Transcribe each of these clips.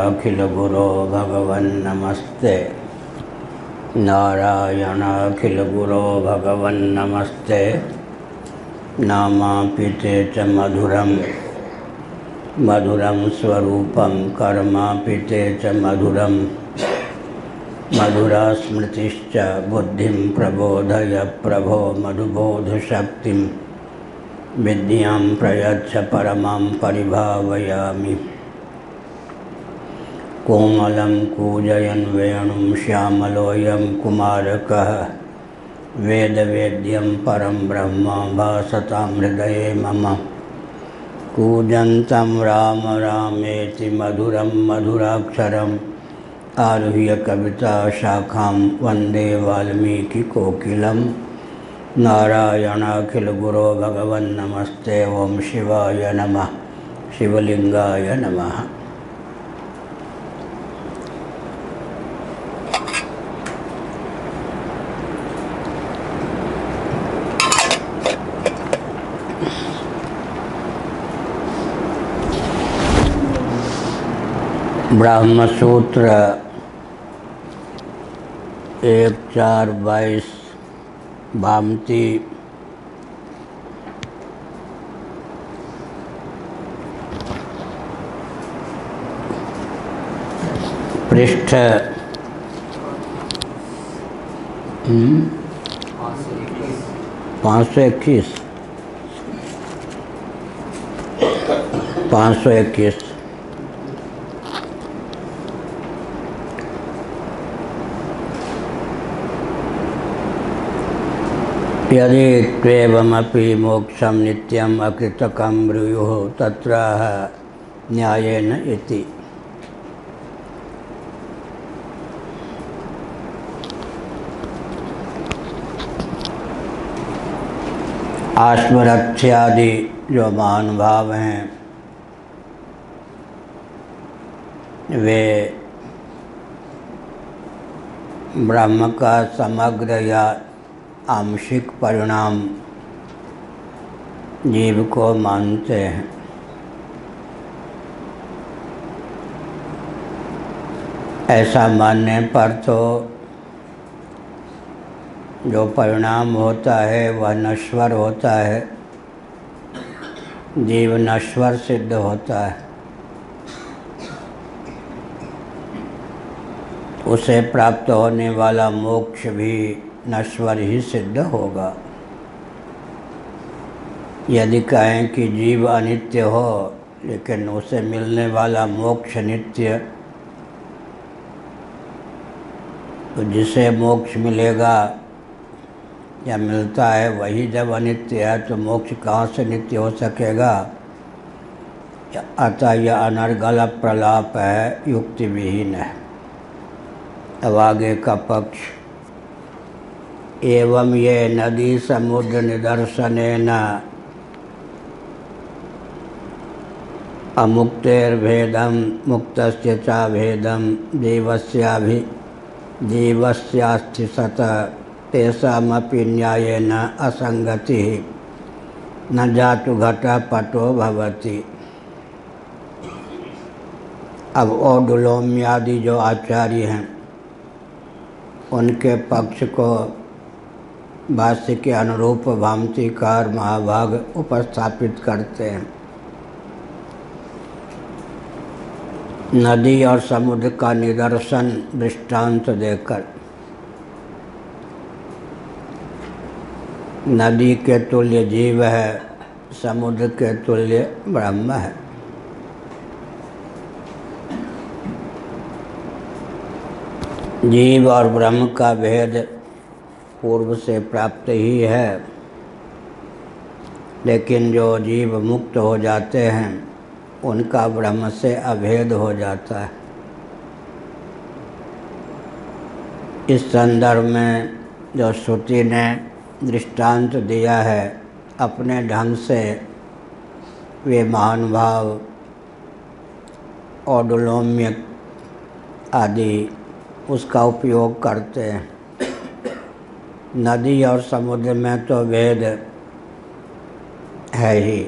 नारायणाखिल गुरो भगवन् नमस्ते। नारायणाखिल गुरो भगवन् नमस्ते। नामापिते च मधुरं मधुरं स्वरूपं कर्मापिते च मधुरं मधुरा स्मृतिश्च बुद्धिं प्रबोधय प्रभो मधुबोधशक्तिं विद्यां प्रयच्छ परमां परिभावयामि। कोमलं कूजयन् वेणुं श्यामलोऽयं कुमारकः वेदवेद्यं परं ब्रह्म भासतां हृदये मम। कूजन्तं राम रामेति मधुरं मधुराक्षरम् आरुह्य कविता शाखां वन्दे वाल्मीकिकोकिलं। नारायणाखिल गुरो भगवन् नमस्ते। ओं शिवाय नमः। शिवलिंगाय नमः। ब्रह्मसूत्र 1.4.22 भामती पृष्ठ 521 यदि त्वेवमपि मोक्षं नित्यम् अकृतकं ब्रूयुः तत्राह न्यायेन इति। आश्वरथ्यादि जो महानुभाव हैं वे ब्रह्म का समग्र या आंशिक परिणाम जीव को मानते हैं। ऐसा मानने पर तो जो परिणाम होता है वह नश्वर होता है, जीव नश्वर सिद्ध होता है। उसे प्राप्त होने वाला मोक्ष भी नश्वर ही सिद्ध होगा। यदि कहें कि जीव अनित्य हो लेकिन उसे मिलने वाला मोक्ष नित्य, तो जिसे मोक्ष मिलेगा या मिलता है वही जब अनित्य है तो मोक्ष कहाँ से नित्य हो सकेगा। अतः यह अनर्गल प्रलाप है, युक्ति विहीन है। अब आगे का पक्ष, एवं ये नदी समुद्र निदर्शनेन अमुक्तेर्भेदं मुक्तस्य च भेदं जीवस्यास्ति सत तेषामपि न्यायेन असंगतिः न जातु घटपटो भवति। अब औडुलोम्यादि जो आचार्य हैं उनके पक्ष को भाष्य के अनुरूप भामतीकार महाभाग उपस्थापित करते हैं। नदी और समुद्र का निदर्शन दृष्टांत देकर नदी के तुल्य जीव है, समुद्र के तुल्य ब्रह्म है। जीव और ब्रह्म का भेद पूर्व से प्राप्त ही है, लेकिन जो जीव मुक्त हो जाते हैं उनका ब्रह्म से अभेद हो जाता है। इस संदर्भ में जो श्रुति ने दृष्टांत दिया है अपने ढंग से वे महानुभाव औडुलोम्य आदि उसका उपयोग करते हैं। नदी और समुद्र में तो भेद है ही,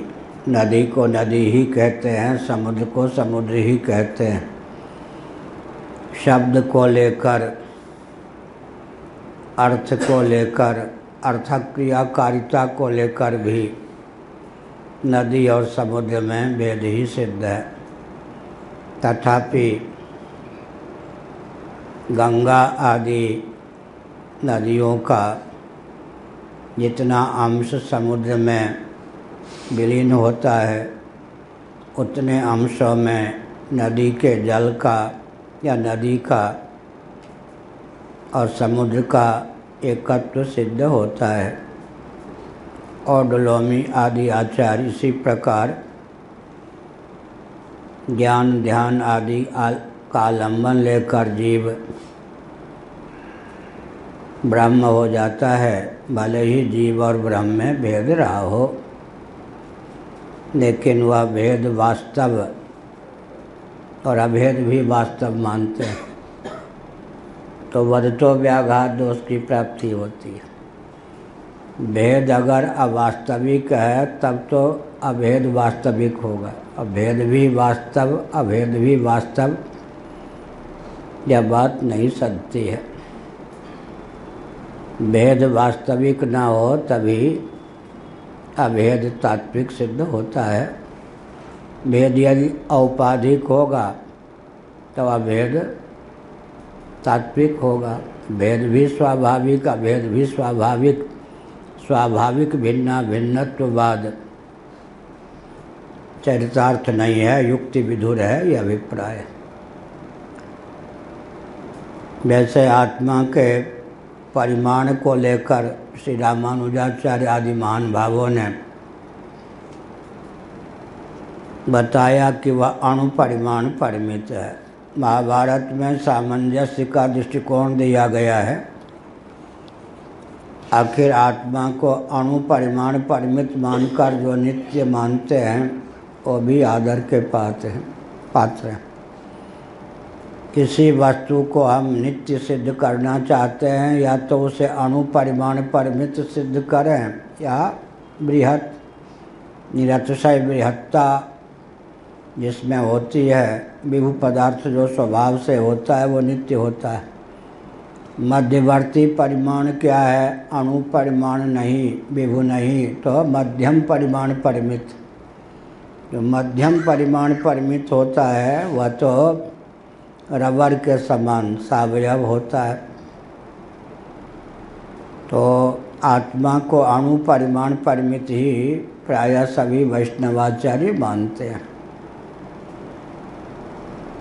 नदी को नदी ही कहते हैं, समुद्र को समुद्र ही कहते हैं। शब्द को लेकर, अर्थ को लेकर, अर्थक्रियाकारिता को लेकर भी नदी और समुद्र में भेद ही सिद्ध है। तथापि गंगा आदि नदियों का जितना अंश समुद्र में विलीन होता है, उतने अंशों में नदी के जल का या नदी का और समुद्र का एकत्व सिद्ध होता है। और डुलोमी आदि आचार्य इसी प्रकार ज्ञान ध्यान आदि का आलम्बन लेकर जीव ब्रह्म हो जाता है। भले ही जीव और ब्रह्म में भेद रहा हो, लेकिन वह भेद वास्तव और अभेद भी वास्तव मानते हैं, तो वदतो व्याघात दोष की प्राप्ति होती है। भेद अगर अवास्तविक है तब तो अभेद वास्तविक होगा, और भेद भी वास्तव अभेद भी वास्तव, यह बात नहीं सकती है। भेद वास्तविक ना हो तभी अभेद तात्विक सिद्ध होता है। भेद यदि औपाधिक होगा तो अभेद तात्विक होगा। भेद भी स्वाभाविक, अभेद भी स्वाभाविक। स्वाभाविक भिन्ना भिन्नत्ववाद चरितार्थ नहीं है, युक्ति विधुर है यह अभिप्राय। वैसे आत्मा के परिमाण को लेकर श्री रामानुजाचार्य आदि महान भावों ने बताया कि वह अणु परिमाण परिमित है। महाभारत में सामंजस्य का दृष्टिकोण दिया गया है। आखिर आत्मा को अणु परिमाण परिमित मानकर जो नित्य मानते हैं वो भी आदर के पात्र हैं। किसी वस्तु को हम नित्य सिद्ध करना चाहते हैं, या तो उसे अणु परिमाण परिमित सिद्ध करें, या बृहत निरतिशय बृहत्ता जिसमें होती है, विभु पदार्थ जो स्वभाव से होता है वो नित्य होता है। मध्यवर्ती परिमाण क्या है? अणु परिमाण नहीं, विभु नहीं, तो मध्यम परिमाण परिमित। जो मध्यम परिमाण परिमित होता है वह तो रबर के समान सावयव होता है। तो आत्मा को अणु परिमाण परिमित ही प्रायः सभी वैष्णवाचार्य मानते हैं।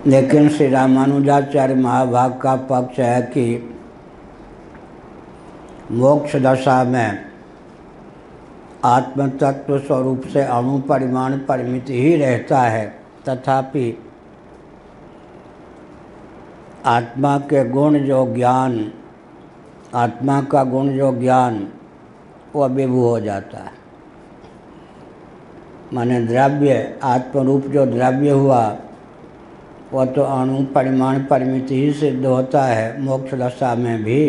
लेकिन श्री रामानुजाचार्य महाभाग का पक्ष है कि मोक्ष दशा में आत्म तत्व स्वरूप से अणु परिमाण परिमित ही रहता है, तथापि आत्मा के गुण जो ज्ञान, आत्मा का गुण जो ज्ञान वह विभु हो जाता है। माने द्रव्य, आत्मरूप जो द्रव्य हुआ वह तो अणु परिमाण परिमित ही सिद्ध होता है मोक्ष दशा में भी,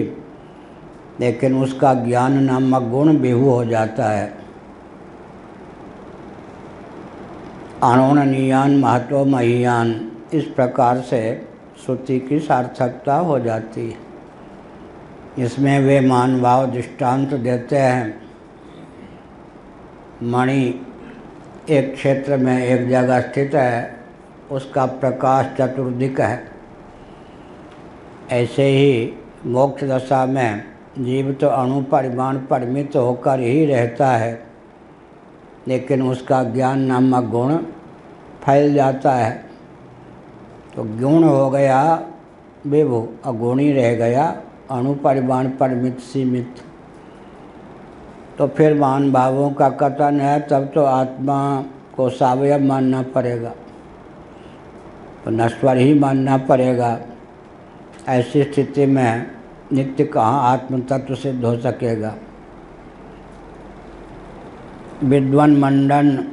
लेकिन उसका ज्ञान नामक गुण विभु हो जाता है। अणोरणीयान महतो महीयान, इस प्रकार से श्रुति की सार्थकता हो जाती है। इसमें वे महानुभाव दृष्टांत देते हैं। मणि एक क्षेत्र में एक जगह स्थित है, उसका प्रकाश चतुर्दिक है। ऐसे ही मोक्ष दशा में जीव तो अणु परिमाण परिमित होकर ही रहता है, लेकिन उसका ज्ञान नामक गुण फैल जाता है। तो गुण हो गया विभु और गुणी रह गया अणु परिमाण परिमित सीमित। तो फिर महान भावों का कथन है तब तो आत्मा को सावयव मानना पड़ेगा, तो नश्वर ही मानना पड़ेगा। ऐसी स्थिति में नित्य कहाँ आत्म तत्व सिद्ध हो सकेगा। विद्वान मंडन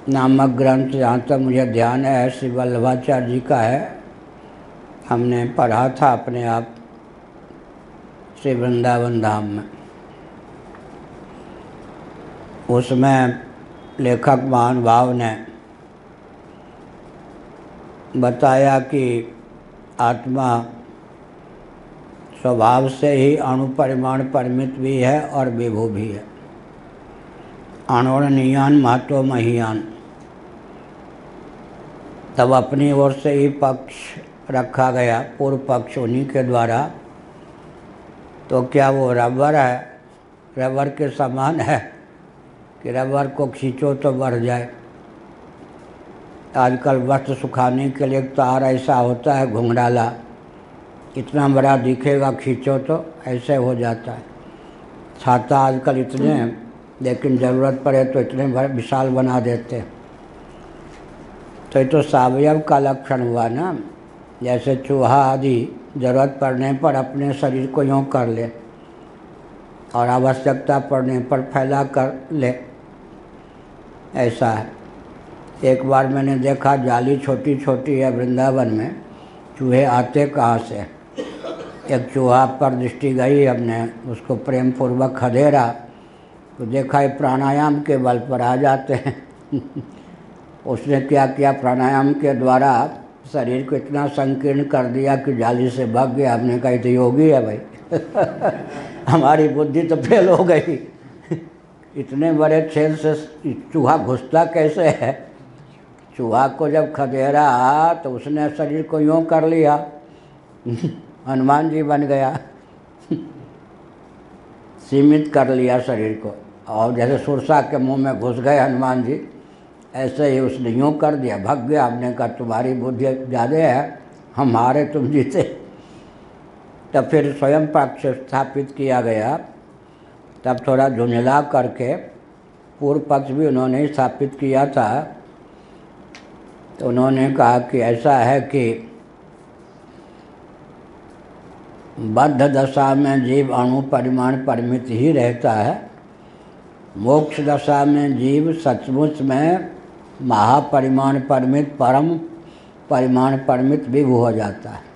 नामक ग्रंथ जहाँ तक मुझे ध्यान है श्री वल्लभाचार्य जी का है, हमने पढ़ा था अपने आप श्री वृंदावन धाम में। उसमें लेखक महानुभाव ने बताया कि आत्मा स्वभाव से ही अणु परिमाण परिमित भी है और विभू भी है। अणोरणीयान महतो महीयान। तब अपनी ओर से ही पक्ष रखा गया, पूर्व पक्ष उन्हीं के द्वारा। तो क्या वो रबर है, रबर के समान है कि रबर को खींचो तो बढ़ जाए। आजकल वस्त्र सुखाने के लिए तार ऐसा होता है घुंघराला, इतना बड़ा दिखेगा, खींचो तो ऐसे हो जाता है। छाता आजकल इतने हैं, लेकिन ज़रूरत पड़े तो इतने बड़े विशाल बना देते हैं। तो ये तो सावयव का लक्षण हुआ ना। जैसे चूहा आदि ज़रूरत पड़ने पर अपने शरीर को यूँ कर ले और आवश्यकता पड़ने पर फैला कर ले, ऐसा है। एक बार मैंने देखा जाली छोटी छोटी है वृंदावन में, चूहे आते कहाँ से। एक चूहा पर दृष्टि गई, हमने उसको प्रेम पूर्वक खदेड़ा तो देखा ये प्राणायाम के बल पर आ जाते हैं। उसने क्या किया, प्राणायाम के द्वारा शरीर को इतना संकीर्ण कर दिया कि जाली से भाग गया। हमने कहा तो योगी है भाई। हमारी बुद्धि तो फेल हो गई। इतने बड़े छेद से चूहा घुसता कैसे है। चूहा को जब खदेड़ा तो उसने शरीर को यूँ कर लिया, हनुमान जी बन गया। सीमित कर लिया शरीर को, और जैसे सुरसा के मुंह में घुस गए हनुमान जी, ऐसे ही उसने यूँ कर दिया, भाग गया। हमने कहा तुम्हारी बुद्धि ज़्यादा है, हम हारे तुम जीते। तब फिर स्वयं पक्ष स्थापित किया गया। तब थोड़ा झुंझला करके पूर्व पक्ष भी उन्होंने स्थापित किया था। तो उन्होंने कहा कि ऐसा है कि बद्ध दशा में जीव अणु परिमाण परिमित ही रहता है, मोक्ष दशा में जीव सचमुच में महापरिमाण परिमित परम परिमाण परिमित विभू हो जाता है।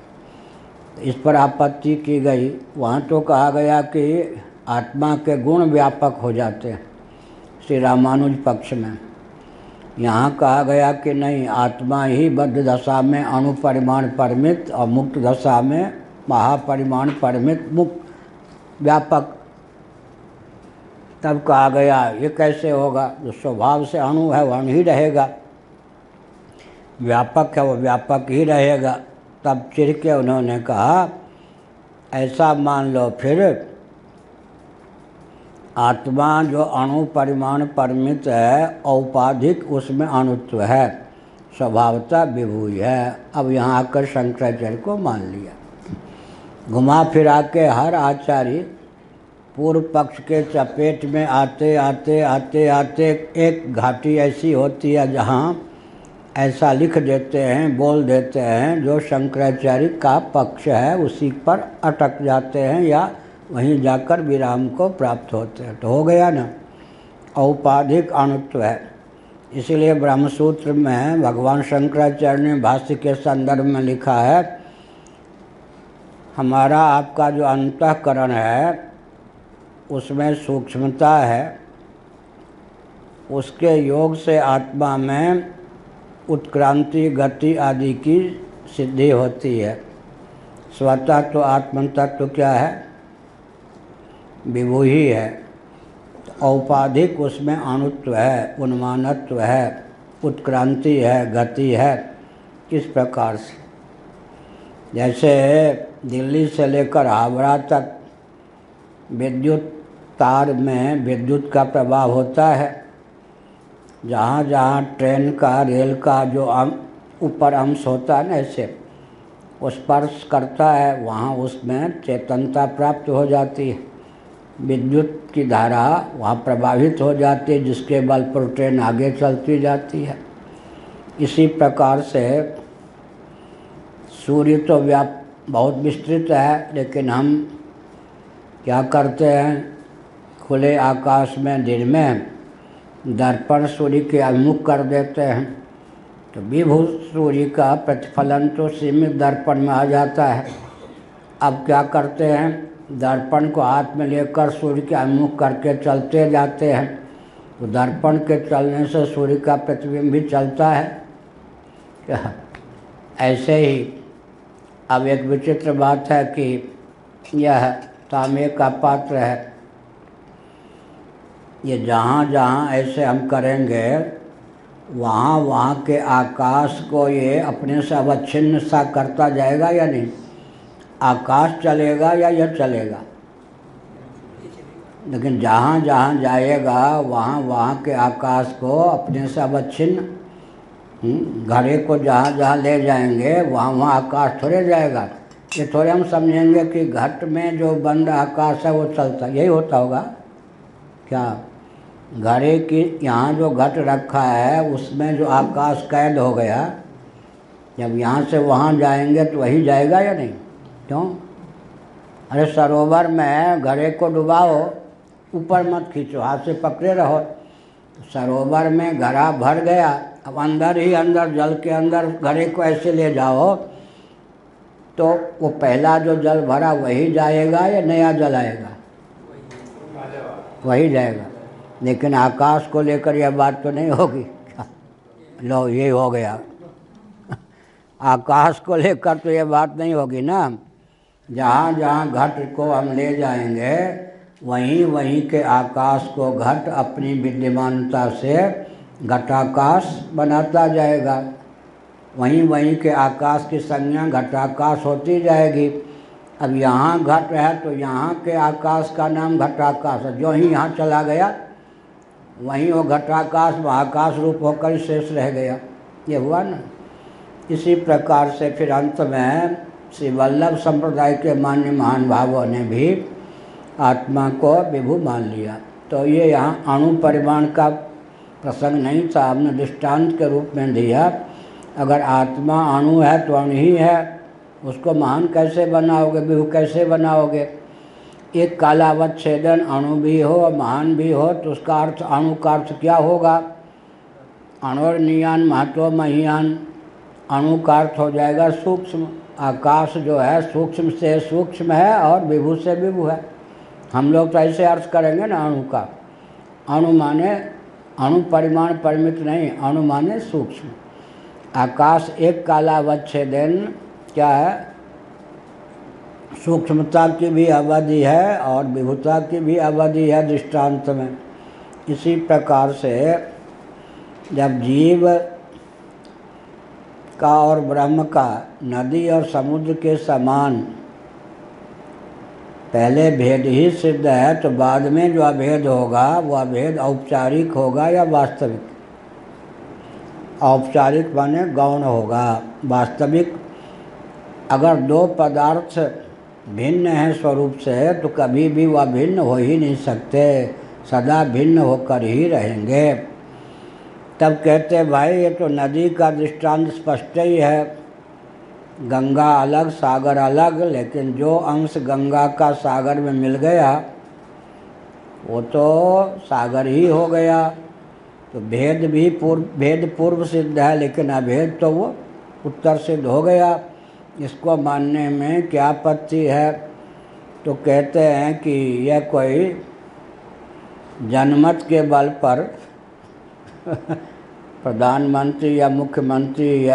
इस पर आपत्ति की गई। वहाँ तो कहा गया कि आत्मा के गुण व्यापक हो जाते हैं श्री रामानुज पक्ष में। यहाँ कहा गया कि नहीं, आत्मा ही बद्ध दशा में अणु परिमाण परिमित और मुक्त दशा में महापरिमाण परिमित मुक्त व्यापक। तब कहा गया ये कैसे होगा, जो स्वभाव से अणु है वो अणु ही रहेगा, व्यापक है वो व्यापक ही रहेगा। तब चिढ़ के उन्होंने कहा ऐसा मान लो फिर, आत्मा जो अणु परिमाण परिमित है औपाधिक उसमें अणुत्व है, स्वभावता विभू है। अब यहाँ आकर शंकराचार्य को मान लिया। घुमा फिरा के हर आचार्य पूर्व पक्ष के चपेट में आते आते आते आते एक घाटी ऐसी होती है जहाँ ऐसा लिख देते हैं, बोल देते हैं, जो शंकराचार्य का पक्ष है उसी पर अटक जाते हैं या वहीं जाकर विराम को प्राप्त होते हैं। तो हो गया ना, औपाधिक अणुत्व है। इसीलिए ब्रह्मसूत्र में भगवान शंकराचार्य ने भाष्य के संदर्भ में लिखा है, हमारा आपका जो अंतःकरण है उसमें सूक्ष्मता है, उसके योग से आत्मा में उत्क्रांति गति आदि की सिद्धि होती है। स्वतः तो आत्म तत्व क्या है, विभू ही है। औपाधिक उसमें अणुत्व है, उन्मानत्व है, उत्क्रांति है, गति है। किस प्रकार से, जैसे दिल्ली से लेकर हावड़ा तक विद्युत तार में विद्युत का प्रभाव होता है। जहाँ जहाँ ट्रेन का रेल का जो ऊपर अंश होता है ना, ऐसे वो स्पर्श करता है, वहाँ उसमें चेतनता प्राप्त हो जाती है, विद्युत की धारा वहाँ प्रभावित हो जाती है, जिसके बल पर ट्रेन आगे चलती जाती है। इसी प्रकार से सूर्य तो बहुत विस्तृत है, लेकिन हम क्या करते हैं, खुले आकाश में दिन में दर्पण सूर्य के अभिमुख कर देते हैं, तो विभू सूर्य का प्रतिफलन तो सीमित दर्पण में आ जाता है। अब क्या करते हैं, दर्पण को हाथ में लेकर सूर्य के अभिमुख करके चलते जाते हैं, तो दर्पण के चलने से सूर्य का प्रतिबिंब भी चलता है। क्या ऐसे ही अब एक विचित्र बात है कि यह तांबे का पात्र है, ये जहाँ जहाँ ऐसे हम करेंगे वहाँ वहाँ के आकाश को ये अपने से अवच्छिन्न सा करता जाएगा या नहीं? आकाश चलेगा या यह चलेगा? लेकिन जहाँ जहाँ जाएगा वहाँ वहाँ के आकाश को अपने से अवच्छिन्न, घड़े को जहाँ जहाँ ले जाएंगे वहाँ वहाँ आकाश थोड़े जाएगा। ये थोड़े हम समझेंगे कि घट में जो बंद आकाश है वो चलता, यही होता होगा क्या? घड़े की यहाँ जो घट रखा है उसमें जो आकाश कैद हो गया, जब यहाँ से वहाँ जाएंगे तो वही जाएगा या नहीं? क्यों? अरे सरोवर में घड़े को डुबाओ, ऊपर मत खींचो, हाथ से पकड़े रहो। सरोवर में घड़ा भर गया, अब अंदर ही अंदर जल के अंदर घड़े को ऐसे ले जाओ तो वो पहला जो जल भरा वही जाएगा या नया जल आएगा? वही जाएगा। लेकिन आकाश को लेकर यह बात तो नहीं होगी। लो ये हो गया। आकाश को लेकर तो यह बात नहीं होगी ना। जहाँ जहाँ घट को हम ले जाएंगे वहीं वहीं के आकाश को घट अपनी विद्यमानता से घटाकाश बनाता जाएगा। वहीं वहीं के आकाश की संज्ञा घटाकाश होती जाएगी। अब यहाँ घट है तो यहाँ के आकाश का नाम घटाकाश है। जो ही यहाँ चला गया वहीं वो घटाकाश महाकाश रूप होकर शेष रह गया। ये हुआ ना। इसी प्रकार से फिर अंत में श्री वल्लभ संप्रदाय के मान्य महान भावों ने भी आत्मा को विभु मान लिया। तो ये यहाँ अणु परिमाण का प्रसंग नहीं था, हमने दृष्टांत के रूप में दिया। अगर आत्मा अणु है तो अणु ही है, उसको महान कैसे बनाओगे, विभु कैसे बनाओगे? एक कालावच्छेदन अणु भी हो महान भी हो तो उसका अर्थ, अणु का अर्थ क्या होगा? अणोर्नियान महतो महीयान, अणु का अर्थ हो जाएगा सूक्ष्म। आकाश जो है सूक्ष्म से सूक्ष्म है और विभु से विभु है। हम लोग तो ऐसे अर्थ करेंगे ना अणु का। अणु माने अणु परिमाण परिमित नहीं, अणु माने सूक्ष्म। आकाश एक कालावच्छेदन क्या है? सूक्ष्मता की भी अवधि है और विभुता की भी अवधि है दृष्टांत में। इसी प्रकार से जब जीव का और ब्रह्म का नदी और समुद्र के समान पहले भेद ही सिद्ध है तो बाद में जो अभेद होगा वो अभेद औपचारिक होगा या वास्तविक? औपचारिक माने गौण होगा। वास्तविक अगर दो पदार्थ भिन्न हैं स्वरूप से तो कभी भी वह भिन्न हो ही नहीं सकते, सदा भिन्न होकर ही रहेंगे। तब कहते भाई ये तो नदी का दृष्टांत स्पष्ट ही है, गंगा अलग सागर अलग, लेकिन जो अंश गंगा का सागर में मिल गया वो तो सागर ही हो गया। तो भेद भी भेद पूर्व सिद्ध है लेकिन अभेद तो वो उत्तर सिद्ध हो गया। इसको मानने में क्या आपत्ति है? तो कहते हैं कि यह कोई जनमत के बल पर प्रधानमंत्री या मुख्यमंत्री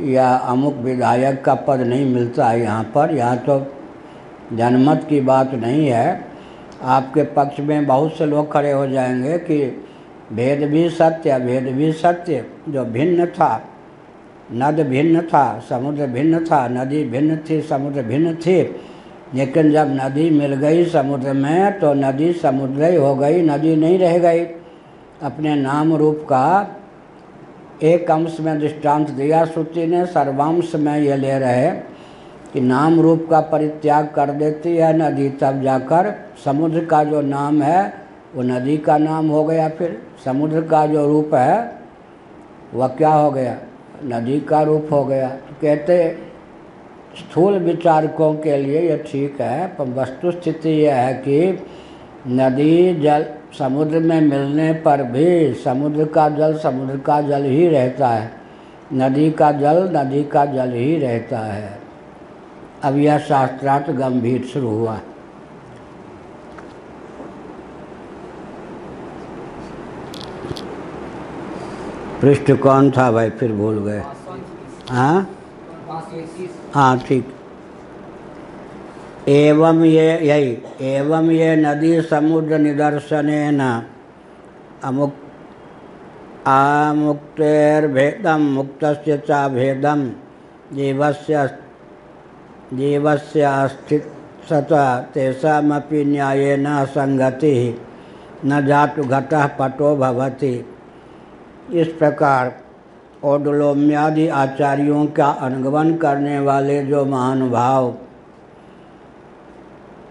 या अमुक विधायक का पद नहीं मिलता है यहाँ पर। यहाँ तो जनमत की बात नहीं है। आपके पक्ष में बहुत से लोग खड़े हो जाएंगे कि भेद भी सत्य अभेद भी सत्य। जो भिन्न था, नद भिन्न था, समुद्र भिन्न था, नदी भिन्न थी, समुद्र भिन्न थी, लेकिन जब नदी मिल गई समुद्र में तो नदी समुद्र ही हो गई, नदी नहीं रह गई। अपने नाम रूप का एक अंश में दृष्टांत दिया श्रुति ने, सर्वांश में ये ले रहे कि नाम रूप का परित्याग कर देती है नदी, तब जाकर समुद्र का जो नाम है वो नदी का नाम हो गया। फिर समुद्र का जो रूप है वह क्या हो गया? नदी का रूप हो गया। तो कहते स्थूल विचारकों के लिए यह ठीक है, पर वस्तु स्थिति यह है कि नदी जल समुद्र में मिलने पर भी समुद्र का जल ही रहता है, नदी का जल ही रहता है। अब यह शास्त्रार्थ गंभीर शुरू हुआ। पृष्ठ कौन था भाई? फिर भूल गए। हाँ हाँ ठीक। एवं ये नदी समुद्र निदर्शनेन आमुक्तेर्भेदं मुक्तस्य च भेदं जीवस्य अस्तित्वतः तेषामपि न्यायेन संगतिः न जातु घटः पटो भवति। इस प्रकार ओडलोम्यादि आचार्यों का अनुगमन करने वाले जो महानुभाव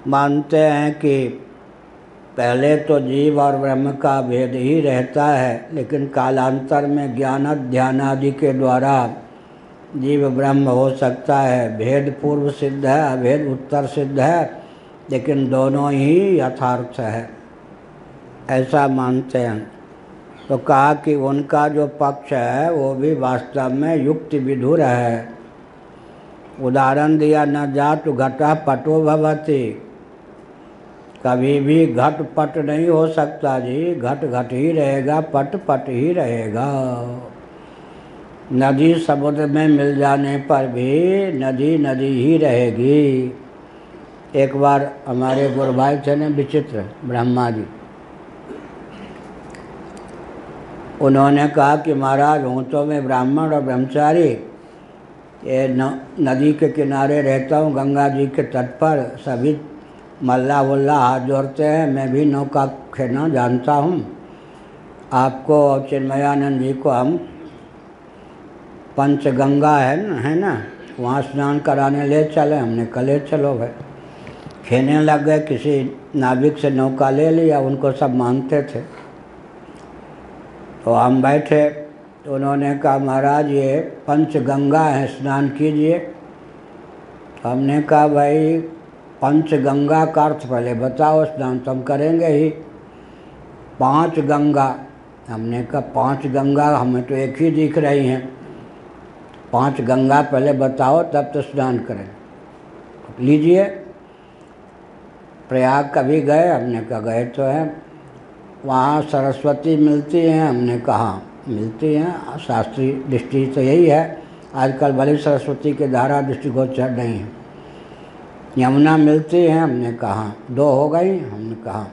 मानते हैं कि पहले तो जीव और ब्रह्म का भेद ही रहता है, लेकिन कालांतर में ज्ञान ध्यान आदि के द्वारा जीव ब्रह्म हो सकता है। भेद पूर्व सिद्ध है, अभेद उत्तर सिद्ध है, लेकिन दोनों ही यथार्थ है, ऐसा मानते हैं। तो कहा कि उनका जो पक्ष है वो भी वास्तव में युक्ति विधुर है। उदाहरण दिया, न जातु घटः पटो भवति, कभी भी घट पट नहीं हो सकता जी, घट घट ही रहेगा, पट पट ही रहेगा। नदी समुद्र में मिल जाने पर भी नदी नदी ही रहेगी। एक बार हमारे गुरु भाई थे न विचित्र ब्रह्मा जी, उन्होंने कहा कि महाराज हूँ तो मैं ब्राह्मण और ब्रह्मचारी, ये नदी के किनारे रहता हूँ, गंगा जी के तट पर सभी मल्ला वल्ला हाथ जोड़ते हैं, मैं भी नौका खेलना जानता हूँ। आपको और चिन्मयानंद जी को हम पंचगंगा है ना वहाँ स्नान कराने ले चले। हमने कहा ले चलो भाई। खेलने लग गए, किसी नाविक से नौका ले लिया, उनको सब मानते थे। तो हम बैठे, तो उन्होंने कहा महाराज ये पंचगंगा है, स्नान कीजिए। तो हमने कहा भाई पंचगंगा का अर्थ पहले बताओ, स्नान तो हम करेंगे ही। 5 गंगा, हमने कहा 5 गंगा हमें तो एक ही दिख रही हैं, 5 गंगा पहले बताओ तब तो स्नान करें। लीजिए, प्रयाग कभी गए? हमने कहा गए तो हैं। वहाँ सरस्वती मिलती हैं? हमने कहा मिलती हैं, शास्त्रीय दृष्टि तो यही है। आजकल भले सरस्वती के धारा दृष्टिगोचर नहीं है। यमुना मिलती हैं? हमने कहा 2 हो गई। हमने कहा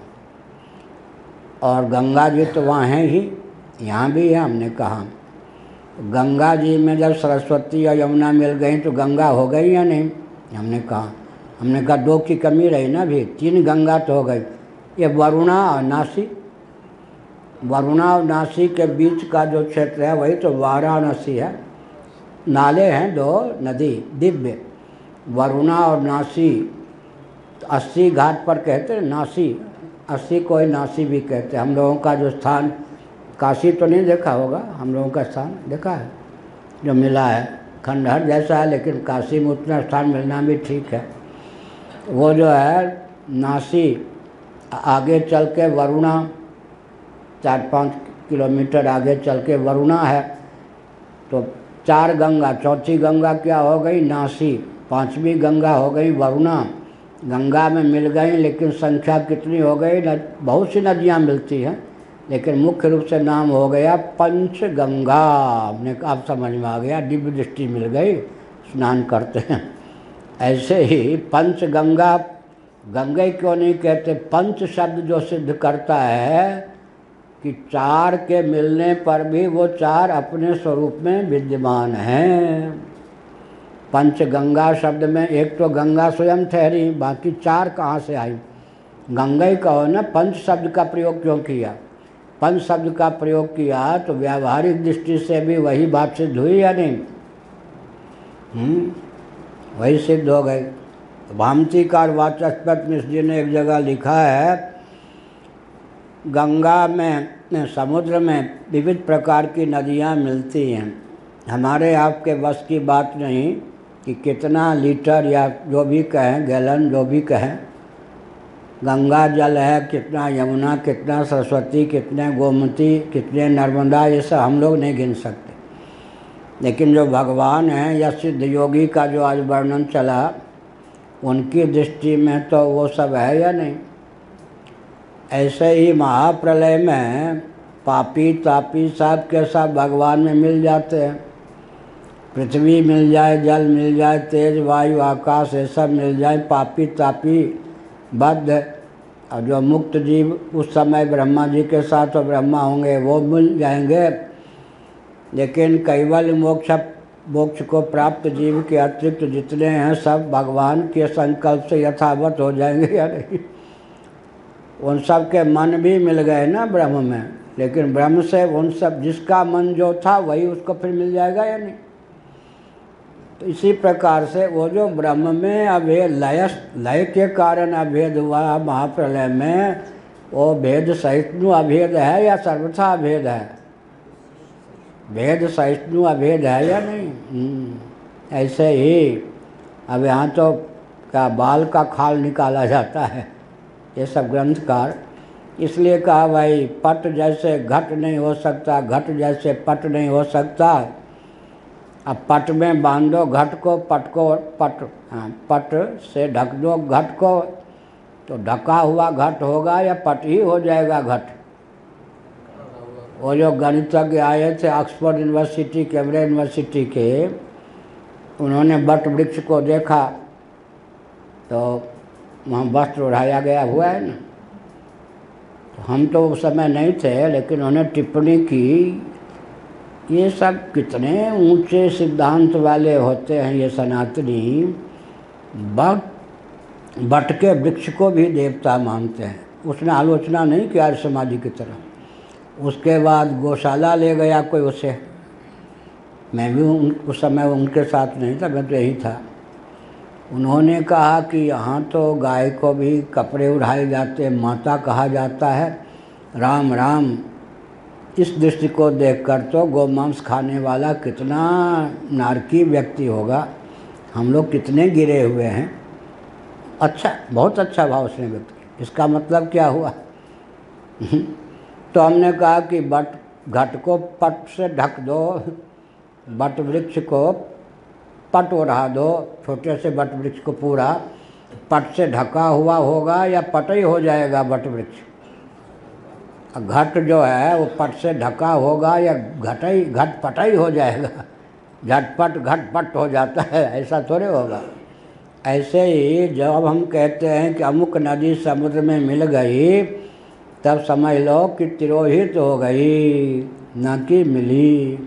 और गंगा जी तो वहाँ हैं ही, यहाँ भी है। हमने कहा गंगा जी में जब सरस्वती और यमुना मिल गई तो गंगा हो गई या नहीं? हमने कहा 2 की कमी रही ना भी, 3 गंगा तो हो गई। ये वरुणा और नासी, वरुणा और नासी के बीच का जो क्षेत्र है वही तो वाराणसी है। नाले हैं 2 नदी दिव्य, वरुणा और नासी। 80 घाट पर कहते हैं नासी, 80 कोई नासी भी कहते हैं। हम लोगों का जो स्थान, काशी तो नहीं देखा होगा, हम लोगों का स्थान देखा है जो मिला है, खंडहर जैसा है, लेकिन काशी में उतना स्थान मिलना भी ठीक है। वो जो है नासी, आगे चल के वरुणा, 4-5 किलोमीटर आगे चल के वरुणा है। तो 4 गंगा, चौथी गंगा क्या हो गई? नासी। 5वीं गंगा हो गई वरुणा। गंगा में मिल गई, लेकिन संख्या कितनी हो गई? बहुत सी नदियाँ मिलती हैं, लेकिन मुख्य रूप से नाम हो गया पंचगंगा। हमने कहा आप समझ में आ गया, दिव्य दृष्टि मिल गई, स्नान करते हैं। ऐसे ही पंचगंगा, गंगा क्यों नहीं कहते? पंच शब्द जो सिद्ध करता है कि 4 के मिलने पर भी वो 4 अपने स्वरूप में विद्यमान हैं। पंचगंगा शब्द में एक तो गंगा स्वयं ठहरी, बाकी 4 कहाँ से आई? गंगा ही कहो ना। पंच शब्द का प्रयोग क्यों किया? पंच शब्द का प्रयोग किया तो व्यावहारिक दृष्टि से भी वही बात सिद्ध हुई या नहीं? वही सिद्ध हो गई। भामतीकार वाचस्पत मिश्र जी ने एक जगह लिखा है, गंगा में, समुद्र में विविध प्रकार की नदियाँ मिलती हैं। हमारे आपके बस की बात नहीं कि कितना लीटर या जो भी कहें, गैलन जो भी कहें, गंगा जल है, कितना यमुना, कितना सरस्वती, कितने गोमती, कितने नर्मदा, ये सब हम लोग नहीं गिन सकते। लेकिन जो भगवान हैं या सिद्ध योगी का जो आज वर्णन चला, उनकी दृष्टि में तो वो सब है या नहीं? ऐसे ही महाप्रलय में पापी तापी सब के सब भगवान में मिल जाते हैं। पृथ्वी मिल जाए, जल मिल जाए, तेज वायु आकाश ये सब मिल जाए, पापी तापी बद्ध और जो मुक्त जीव उस समय ब्रह्मा जी के साथ तो ब्रह्मा होंगे वो मिल जाएंगे, लेकिन कैवल्य मोक्ष को प्राप्त जीव के अतिरिक्त जितने हैं सब भगवान के संकल्प से यथावत हो जाएंगे या नहीं। उन सब के मन भी मिल गए ना ब्रह्म में, लेकिन ब्रह्म से उन सब जिसका मन जो था वही उसको फिर मिल जाएगा या नहीं। तो इसी प्रकार से वो जो ब्रह्म में अभेद लय के कारण अभेद हुआ महाप्रलय में, वो भेद सहिष्णु अभेद है या सर्वथा अभेद है? भेद सहिष्णु अभेद है या नहीं? ऐसे ही अब यहाँ तो क्या बाल का खाल निकाला जाता है ये सब ग्रंथकार, इसलिए कहा भाई पट जैसे घट नहीं हो सकता, घट जैसे पट नहीं हो सकता। अब पट में बांधो घट को, पट से ढक दो घट को, तो ढका हुआ घट होगा या पट ही हो जाएगा घट। वो जो गणितज्ञ आए थे ऑक्सफोर्ड यूनिवर्सिटी, कैम्ब्रिज यूनिवर्सिटी के, उन्होंने वट वृक्ष को देखा तो वहाँ वस्त्र उड़ाया गया हुआ है ना। तो हम तो उस समय नहीं थे, लेकिन उन्होंने टिप्पणी की, ये सब कितने ऊंचे सिद्धांत वाले होते हैं ये सनातनी, बट के वृक्ष को भी देवता मानते हैं। उसने आलोचना नहीं किया समाधि की तरह। उसके बाद गौशाला ले गया कोई उसे, मैं भी उस समय उनके साथ नहीं था, मैं तो यही था। उन्होंने कहा कि यहाँ तो गाय को भी कपड़े उड़ाए जाते, माता कहा जाता है, राम राम। इस दृष्टि को देखकर तो गोमांस खाने वाला कितना नारकी व्यक्ति होगा, हम लोग कितने गिरे हुए हैं। अच्छा, बहुत अच्छा भाव उसने व्यक्त किया। इसका मतलब क्या हुआ? तो हमने कहा कि घट को पट से ढक दो, बट वृक्ष को पट ओढ़ा दो, छोटे से बट वृक्ष को पूरा पट से ढका हुआ होगा या पट ही हो जाएगा बट वृक्ष? घट जो है वो पट से ढका होगा या घट पट ही हो जाएगा? झटपट घटपट हो जाता है, ऐसा थोड़े होगा। ऐसे ही जब हम कहते हैं कि अमुक नदी समुद्र में मिल गई, तब समझ लो कि तिरोहित हो गई, न कि मिली।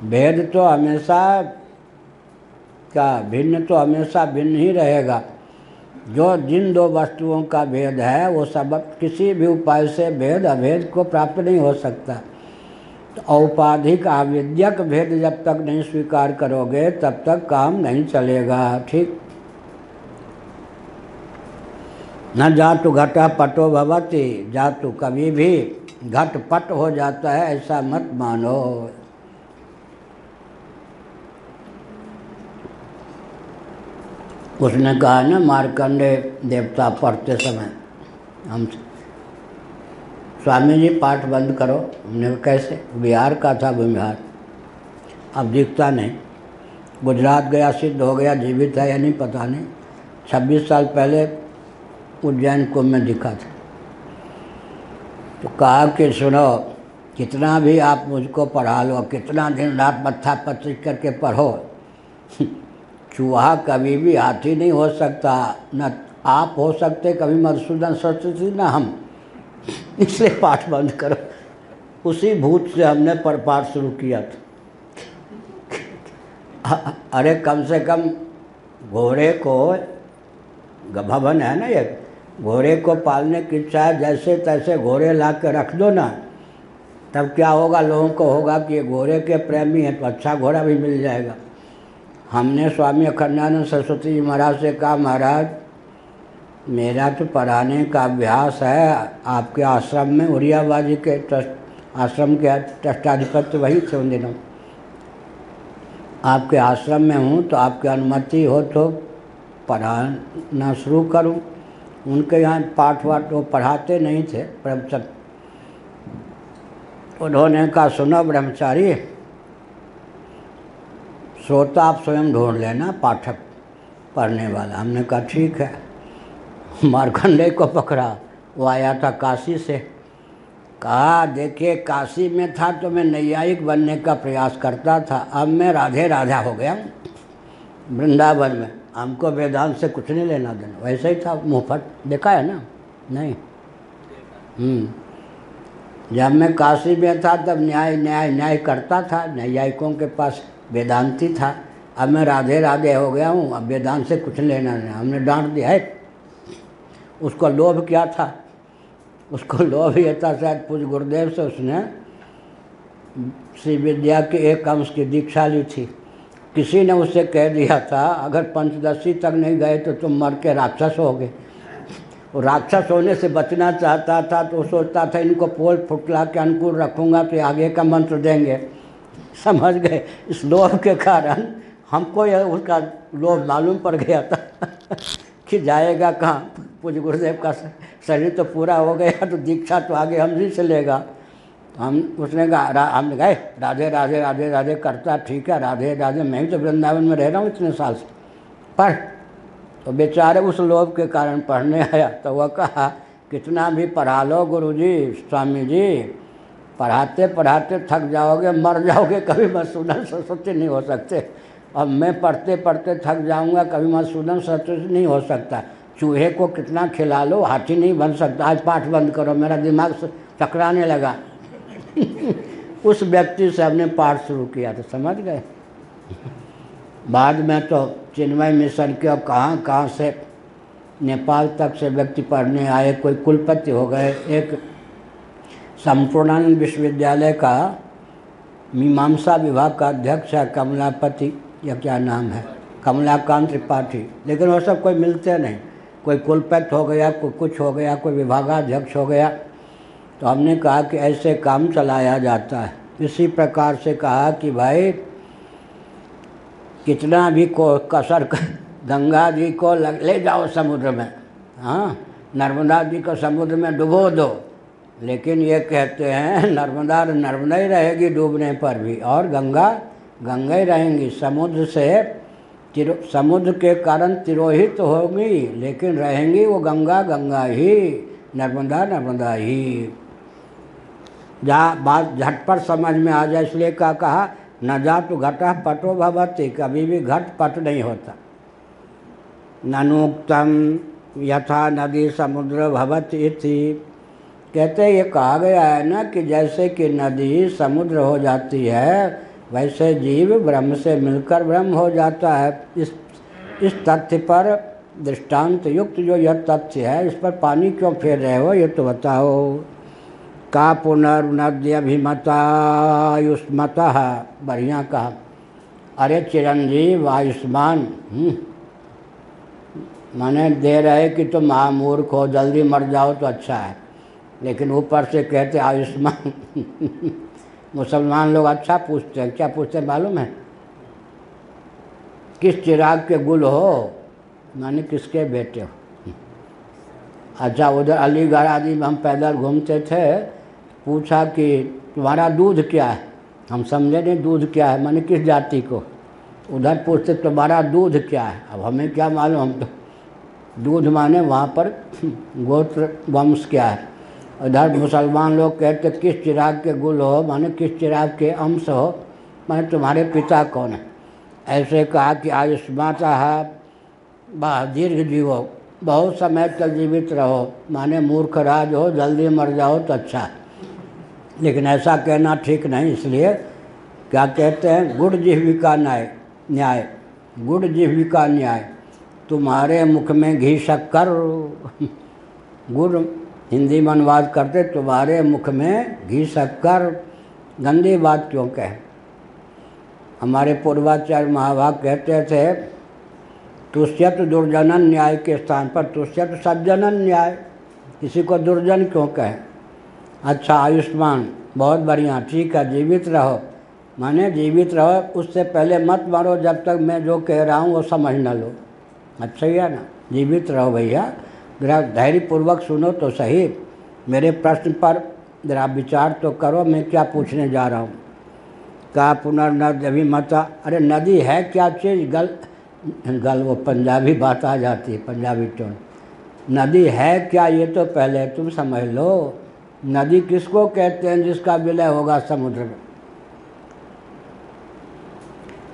भेद तो हमेशा भिन्न तो हमेशा भिन्न ही रहेगा। जो जिन दो वस्तुओं का भेद है वो सब किसी भी उपाय से भेद अभेद को प्राप्त नहीं हो सकता। तो औपाधिक आविद्यक भेद जब तक नहीं स्वीकार करोगे तब तक काम नहीं चलेगा। ठीक न जातु घटा पटो भवति, जातु कभी भी घट पट हो जाता है ऐसा मत मानो। उसने कहा ना मार्कंडे देवता पढ़ते समय हमसे, स्वामी जी पाठ बंद करो। हमने कहा कैसे? बिहार का था बिहार, अब दिखता नहीं, गुजरात गया सिद्ध हो गया, जीवित है या नहीं पता नहीं। 26 साल पहले उज्जैन कुंभ में दिखा था। तो कहा कि सुनो, कितना भी आप मुझको पढ़ा लो, कितना दिन रात मत्था पत्रिक करके पढ़ो, चूहा कभी भी हाथी नहीं हो सकता। न आप हो सकते कभी मधुसूदन सरस्वती, न हम। इसलिए पाठ बंद करो। उसी भूत से हमने पाठ शुरू किया था। अरे कम से कम घोड़े को, भवन है ना ये, घोड़े को पालने की इच्छा है, जैसे तैसे घोड़े ला के रख दो ना, तब क्या होगा, लोगों को होगा कि ये घोड़े के प्रेमी हैं तो अच्छा घोड़ा भी मिल जाएगा। हमने स्वामी अखंडानंद सरस्वती जी महाराज से कहा, महाराज मेरा तो पढ़ाने का अभ्यास है, आपके आश्रम में उड़ियाबाजी के आश्रम के ट्रस्टाधिपति वही थे उन दिनों, आपके आश्रम में हूँ तो आपकी अनुमति हो तो पढ़ाना शुरू करूँ। उनके यहाँ पाठ वाठ वो पढ़ाते नहीं थे प्रवचन। उन्होंने कहा सुनो ब्रह्मचारी, श्रोता आप स्वयं ढूंढ लेना, पाठक पढ़ने वाला। हमने कहा ठीक है। मार्कंडेय को पकड़ा, वो आया था काशी से। कहा देखिए काशी में था तो मैं नैयायिक बनने का प्रयास करता था, अब मैं राधे राधा हो गया वृंदावन में, हमको वेदांत से कुछ नहीं लेना देना। वैसे ही था मुँहफट, देखा है ना? नहीं। जब मैं काशी में था तब न्याय न्याय न्याय करता था, न्यायिकों के पास वेदांती था। अब मैं राधे राधे हो गया हूँ, अब वेदांत से कुछ लेना नहीं। हमने डांट दिया है। उसको लोभ क्या था? उसको लोभ ये था, शायद पूज्य गुरुदेव से उसने श्री विद्या के एक अंश की दीक्षा ली थी। किसी ने उससे कह दिया था अगर पंचदशी तक नहीं गए तो तुम मर के राक्षस होगे। वो राक्षस होने से बचना चाहता था तो सोचता था इनको पोल फुटला के अनुकूल रखूँगा तो आगे का मंत्र देंगे। समझ गए? इस लोभ के कारण हमको यह उसका लोभ मालूम पड़ गया था कि जाएगा कहाँ। पूज्य गुरुदेव का शरीर तो पूरा हो गया तो दीक्षा तो आगे हम ही से लेगा। हम उसने कहा, हमने गए राधे राधे राधे राधे करता, ठीक है राधे राधे, मैं ही तो वृंदावन में रह रहा हूँ इतने साल से, पढ़। तो बेचारे उस लोभ के कारण पढ़ने आया तो वह कहा कितना भी पढ़ा लो गुरुजी स्वामी जी, पढ़ाते पढ़ाते थक जाओगे, मर जाओगे, कभी मधुसूदन सरस्वती नहीं हो सकते। अब मैं पढ़ते पढ़ते थक जाऊंगा, कभी मधुसूदन सरस्वती नहीं हो सकता। चूहे को कितना खिला लो, हाथी नहीं बन सकता। आज पाठ बंद करो, मेरा दिमाग चकराने लगा। उस व्यक्ति से हमने पाठ शुरू किया था, समझ गए? बाद में तो चिन्मय मिशन के अब कहाँ कहाँ से नेपाल तक से व्यक्ति पढ़ने आए, कोई कुलपति हो गए। एक संपूर्णानंद विश्वविद्यालय का मीमांसा विभाग का अध्यक्ष है कमलापति, या क्या नाम है, कमलाकांत त्रिपाठी, लेकिन वो सब कोई मिलते नहीं। कोई कुलपति हो गया, कोई कुछ हो गया, कोई विभागाध्यक्ष हो गया। तो हमने कहा कि ऐसे काम चलाया जाता है। इसी प्रकार से कहा कि भाई कितना भी को कसर गंगा जी को ले जाओ समुद्र में, हाँ, नर्मदा जी को समुद्र में डुबो दो, लेकिन ये कहते हैं नर्मदा नर्मदा ही रहेगी डूबने पर भी, और गंगा गंगा ही रहेंगी। समुद्र से समुद्र के कारण तिरोहित होगी, लेकिन रहेंगी वो गंगा गंगा ही, नर्मदा नर्मदा ही। जहाँ बात झटपट समझ में आ जाए इसलिए क्या कहा, न जा तो घटा पटो भवती, कभी भी घट पट नहीं होता। ननुक्तम यथा नदी समुद्र भवति इति, कहते ये कहा गया है ना कि जैसे कि नदी समुद्र हो जाती है वैसे जीव ब्रह्म से मिलकर ब्रह्म हो जाता है। इस तथ्य पर दृष्टांत युक्त जो यह तथ्य है, इस पर पानी क्यों फेर रहे हो ये तो बताओ। का पुनर्नद्यभिमतायुष्मतः, बढ़िया कहा। अरे चिरंजीव आयुष्मान, माने दे रहे कि तुम महामूर्ख हो, जल्दी मर जाओ तो अच्छा है, लेकिन ऊपर से कहते आयुष्मान। मुसलमान लोग अच्छा पूछते हैं, क्या पूछते हैं मालूम है? किस चिराग के गुल हो, माने किसके बेटे हो। अच्छा, उधर अलीगढ़ आदि में हम पैदल घूमते थे, पूछा कि तुम्हारा दूध क्या है। हम समझे नहीं दूध क्या है, माने किस जाति को। उधर पूछते तुम्हारा दूध क्या है। अब हमें क्या मालूम, हम तो दूध माने वहाँ पर गोत्र वंश क्या है। उधर मुसलमान लोग कहते किस चिराग के गुल हो, माने किस चिराग के अंश हो, माने तुम्हारे पिता कौन है। ऐसे कहा कि आयुष्माता है, दीर्घ जीवो, बहुत समय तक जीवित रहो, माने मूर्ख राज हो, जल्दी मर जाओ तो अच्छा। लेकिन ऐसा कहना ठीक नहीं, इसलिए क्या कहते हैं, गुड़ जिह्विका न्याय, गुड़ जिह्विका न्याय। तुम्हारे मुख में घी शक्कर, गुड़ हिंदी में अनुवाद करते तुम्हारे मुख में घी शक्कर, गंदी बात क्यों कहे। हमारे पूर्वाचार्य महाभाग कहते थे तुष्यत दुर्जनन न्याय के स्थान पर तुष्यत सज्जनन न्याय, किसी को दुर्जन क्यों कहे। अच्छा आयुष्मान, बहुत बढ़िया, ठीक है, जीवित रहो, माने जीवित रहो, उससे पहले मत मरो जब तक मैं जो कह रहा हूँ वो समझ न लो। अच्छा ही है ना, जीवित रहो भैया, जरा धैर्यपूर्वक सुनो तो सही, मेरे प्रश्न पर जरा विचार तो करो, मैं क्या पूछने जा रहा हूँ। का पुनर्नद्यभिमता, अरे नदी है क्या चीज़, गल वो पंजाबी बात आ जाती है, पंजाबी टोन। नदी है क्या ये तो पहले तुम समझ लो। नदी किसको कहते हैं जिसका विलय होगा समुद्र में?